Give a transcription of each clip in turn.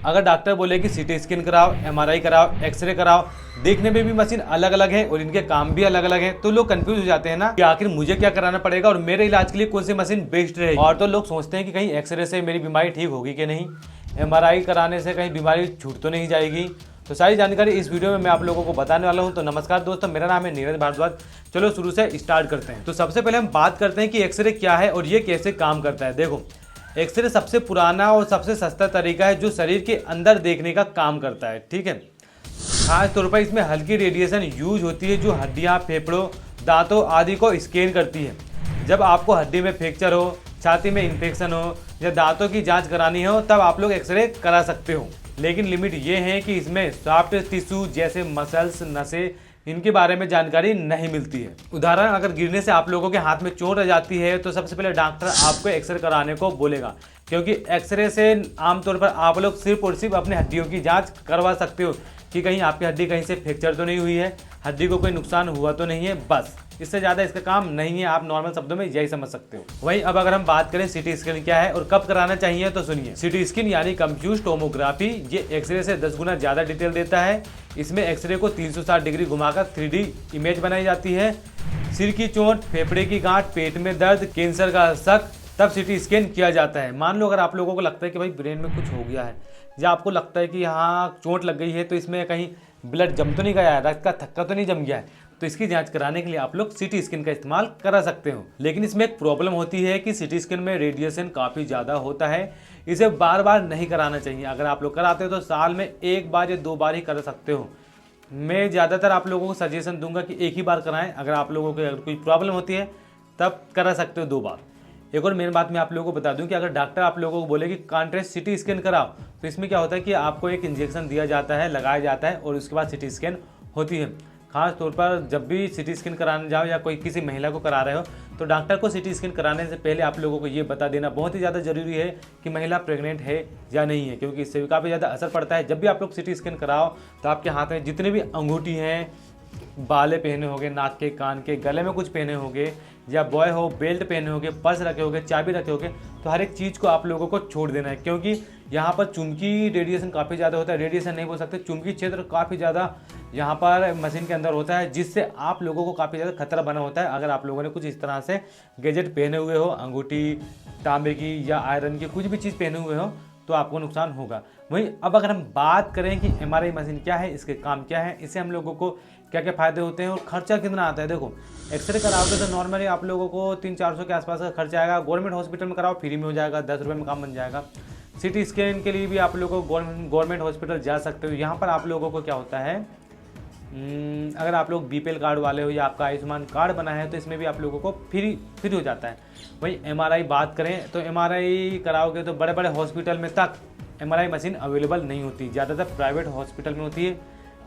अगर डॉक्टर बोले कि सीटी स्कैन कराओ, एमआरआई कराओ, एक्सरे कराओ, देखने में भी मशीन अलग अलग है और इनके काम भी अलग अलग है, तो लोग कंफ्यूज हो जाते हैं ना कि आखिर मुझे क्या कराना पड़ेगा और मेरे इलाज के लिए कौन सी मशीन बेस्ट रहेगी। और तो लोग सोचते हैं कि कहीं एक्सरे से मेरी बीमारी ठीक होगी कि नहीं, एमआरआई कराने से कहीं बीमारी छूट तो नहीं जाएगी। तो सारी जानकारी इस वीडियो में मैं आप लोगों को बताने वाला हूं। तो नमस्कार दोस्तों, मेरा नाम है नीरज भारद्वाज। चलो शुरू से स्टार्ट करते हैं। तो सबसे पहले हम बात करते हैं कि एक्सरे क्या है और ये कैसे काम करता है। देखो, एक्सरे सबसे पुराना और सबसे सस्ता तरीका है जो शरीर के अंदर देखने का काम करता है। ठीक है, खास तौर पर इसमें हल्की रेडिएशन यूज होती है जो हड्डियां, फेफड़ों, दांतों आदि को स्कैन करती है। जब आपको हड्डी में फ्रैक्चर हो, छाती में इन्फेक्शन हो या दांतों की जांच करानी हो, तब आप लोग एक्सरे करा सकते हो। लेकिन लिमिट ये है कि इसमें सॉफ्ट टिश्यू जैसे मसल्स, नसें, इनके बारे में जानकारी नहीं मिलती है। उदाहरण, अगर गिरने से आप लोगों के हाथ में चोट आ जाती है तो सबसे पहले डॉक्टर आपको एक्सरे कराने को बोलेगा, क्योंकि एक्सरे से आमतौर पर आप लोग सिर्फ और सिर्फ अपनी हड्डियों की जांच करवा सकते हो कि कहीं आपकी हड्डी कहीं से फ्रैक्चर तो नहीं हुई है, हड्डी को कोई नुकसान हुआ तो नहीं है, बस। इससे ज़्यादा इसका काम नहीं है। आप नॉर्मल शब्दों में यही समझ सकते हो। वहीं अब अगर हम बात करें सीटी स्कैन क्या है और कब कराना चाहिए, तो सुनिए। सीटी स्कैन यानी कंफ्यूज टोमोग्राफी, ये एक्सरे से 10 गुना ज़्यादा डिटेल देता है। इसमें एक्सरे को 360 डिग्री घुमाकर 3D इमेज बनाई जाती है। सिर की चोट, फेफड़े की गांठ, पेट में दर्द, कैंसर का शक, तब सीटी स्कैन किया जाता है। मान लो अगर आप लोगों को लगता है कि भाई ब्रेन में कुछ हो गया है, या आपको लगता है कि यहाँ चोट लग गई है तो इसमें कहीं ब्लड जम तो नहीं गया है, रक्त का थक्का तो नहीं जम गया है, तो इसकी जांच कराने के लिए आप लोग सीटी स्कैन का इस्तेमाल करा सकते हो। लेकिन इसमें एक प्रॉब्लम होती है कि सीटी स्कैन में रेडिएशन काफ़ी ज़्यादा होता है। इसे बार बार नहीं कराना चाहिए। अगर आप लोग कराते हो तो साल में 1 बार या 2 बार ही कर सकते हो। मैं ज़्यादातर आप लोगों को सजेशन दूंगा कि 1 ही बार कराएं। अगर आप लोगों को अगर कोई प्रॉब्लम होती है तब करा सकते हो 2 बार। एक और मेन बात मैं आप लोगों को बता दूं कि अगर डॉक्टर आप लोगों को बोले कि कॉन्ट्रास्ट सीटी स्कैन कराओ, तो इसमें क्या होता है कि आपको एक इंजेक्शन दिया जाता है, लगाया जाता है और उसके बाद सीटी स्कैन होती है। खास तौर पर जब भी सीटी स्कैन कराने जाओ या कोई किसी महिला को करा रहे हो, तो डॉक्टर को सीटी स्कैन कराने से पहले आप लोगों को ये बता देना बहुत ही ज़्यादा जरूरी है कि महिला प्रेग्नेंट है या नहीं है, क्योंकि इससे भी काफ़ी ज़्यादा असर पड़ता है। जब भी आप लोग सीटी स्कैन कराओ तो आपके हाथ में जितने भी अंगूठी हैं, बाले पहने होंगे, नाक के, कान के, गले में कुछ पहने होंगे, या बॉय हो बेल्ट पहने होंगे, पर्स रखे होंगे, चाबी रखे होंगे, तो हर एक चीज़ को आप लोगों को छोड़ देना है, क्योंकि यहाँ पर चुंबकी रेडिएशन काफ़ी ज़्यादा होता है। रेडिएशन नहीं बोल सकते, चुंबकी क्षेत्र काफ़ी ज़्यादा यहाँ पर मशीन के अंदर होता है, जिससे आप लोगों को काफ़ी ज़्यादा खतरा बना होता है। अगर आप लोगों ने कुछ इस तरह से गैजेट पहने हुए हो, अंगूठी, तांबे की या आयरन की कुछ भी चीज़ पहने हुए हो, तो आपको नुकसान होगा। वहीं अब अगर हम बात करें कि एमआरआई मशीन क्या है, इसके काम क्या है, इससे हम लोगों को क्या क्या फ़ायदे होते हैं और खर्चा कितना आता है। देखो, एक्सरे कराओगे तो नॉर्मली आप लोगों को 300-400 के आसपास का खर्चा आएगा। गवर्नमेंट हॉस्पिटल में कराओ फ्री में हो जाएगा, 10 रुपये में काम बन जाएगा। सीटी स्कैन के लिए भी आप लोगों को गवर्नमेंट हॉस्पिटल जा सकते हो। यहाँ पर आप लोगों को क्या होता है, अगर आप लोग बीपीएल कार्ड वाले हो या आपका आयुष्मान कार्ड बना है तो इसमें भी आप लोगों को फ्री हो जाता है। वही एमआरआई बात करें तो एमआरआई कराओगे तो बड़े बड़े हॉस्पिटल में तक एमआरआई मशीन अवेलेबल नहीं होती, ज़्यादातर प्राइवेट हॉस्पिटल में होती है।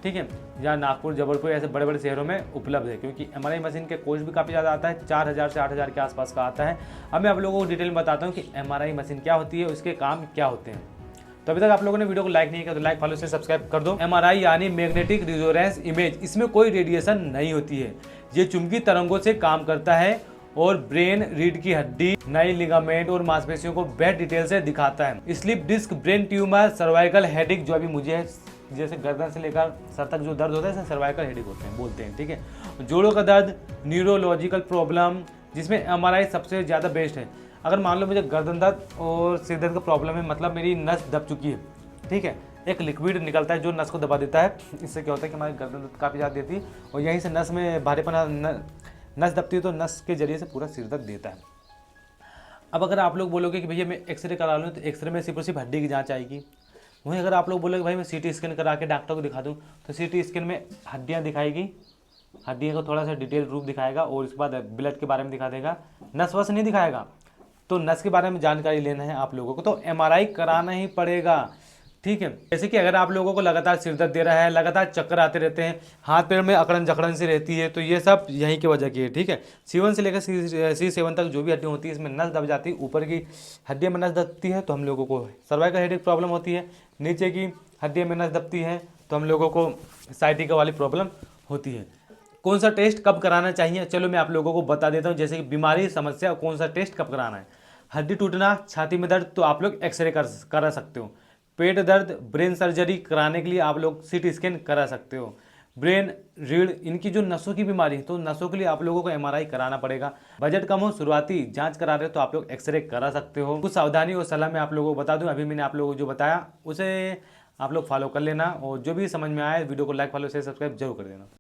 ठीक है, या नागपुर, जबलपुर ऐसे बड़े बड़े शहरों में उपलब्ध है, क्योंकि एमआरआई मशीन के कॉस्ट भी काफ़ी ज़्यादा आता है, 4000 से 8000 के आसपास का आता है। अब मैं आप लोगों को डिटेल में बताता हूँ कि एमआरआई मशीन क्या होती है, उसके काम क्या होते हैं। तो अभी तक आप लोगों ने वीडियो को लाइक नहीं किया तो लाइक, फॉलो से सब्सक्राइब कर दो। एमआरआई यानी मैग्नेटिक रिजोनेंस इमेज, इसमें कोई रेडिएशन नहीं होती है। ये चुंबकीय तरंगों से काम करता है और ब्रेन, रीढ़ की हड्डी, नई लिगामेंट और मांसपेशियों को बेहद डिटेल से दिखाता है। Slip disc, brain tumour, cervical headache, जो अभी मुझे है, जैसे गर्दन से लेकर सर तक जो दर्द होता है इसे सर्वाइकल हेडेक होते हैं बोलते हैं। ठीक है, जोड़ों का दर्द, न्यूरोलॉजिकल प्रॉब्लम, जिसमें एमआरआई सबसे ज़्यादा बेस्ट है। अगर मान लो मुझे गर्दन दर्द और सिर दर्द का प्रॉब्लम है, मतलब मेरी नस दब चुकी है, ठीक है, एक लिक्विड निकलता है जो नस को दबा देता है। इससे क्या होता है कि हमारी गर्दन दर्द काफ़ी ज़्यादा देती है और यहीं से नस में भारीपन, नस दबती है तो नस के जरिए से पूरा सिर दर्द देता है। अब अगर आप लोग बोलोगे कि भैया मैं एक्सरे करा लूँ, तो एक्सरे में सिर्फ और सिर्फ हड्डी की जाँच आएगी। वहीं अगर आप लोग बोलोगे भाई मैं सीटी स्कैन करा के डॉक्टर को दिखा दूँ, तो सीटी स्कैन में हड्डियाँ दिखाएगी, हड्डियों को थोड़ा सा डिटेल रूप दिखाएगा और उसके बाद ब्लड के बारे में दिखा देगा, नस वस नहीं दिखाएगा। तो नस के बारे में जानकारी लेना है आप लोगों को तो एमआरआई कराना ही पड़ेगा। ठीक है, जैसे कि अगर आप लोगों को लगातार सिर दर्द दे रहा है, लगातार चक्कर आते रहते हैं, हाथ पैर में अकड़न जकड़न सी रहती है, तो ये सब यहीं की वजह की है। ठीक है, C1 से लेकर C7 तक जो भी हड्डी होती है इसमें नस दब जाती है। ऊपर की हड्डियों में नस दबती है तो हम लोगों को सर्वाइकल हेडेक प्रॉब्लम होती है, नीचे की हड्डियों में नस दबती है तो हम लोगों को साइटिका वाली प्रॉब्लम होती है। कौन सा टेस्ट कब कराना चाहिए, चलो मैं आप लोगों को बता देता हूँ। जैसे कि बीमारी, समस्या, कौन सा टेस्ट कब कराना है। हड्डी टूटना, छाती में दर्द, तो आप लोग एक्सरे करा सकते हो। पेट दर्द, ब्रेन सर्जरी कराने के लिए आप लोग सीटी स्कैन करा सकते हो। ब्रेन, रीढ़, इनकी जो नसों की बीमारी है तो नसों के लिए आप लोगों को एमआरआई कराना पड़ेगा। बजट कम हो, शुरुआती जांच करा रहे हो तो आप लोग एक्सरे करा सकते हो। कुछ सावधानी और सलाह मैं आप लोगों को बता दूं, अभी मैंने आप लोगों को जो बताया उसे आप लोग फॉलो कर लेना, और जो भी समझ में आए वीडियो को लाइक, फॉलो, शेयर, सब्सक्राइब जरूर कर देना।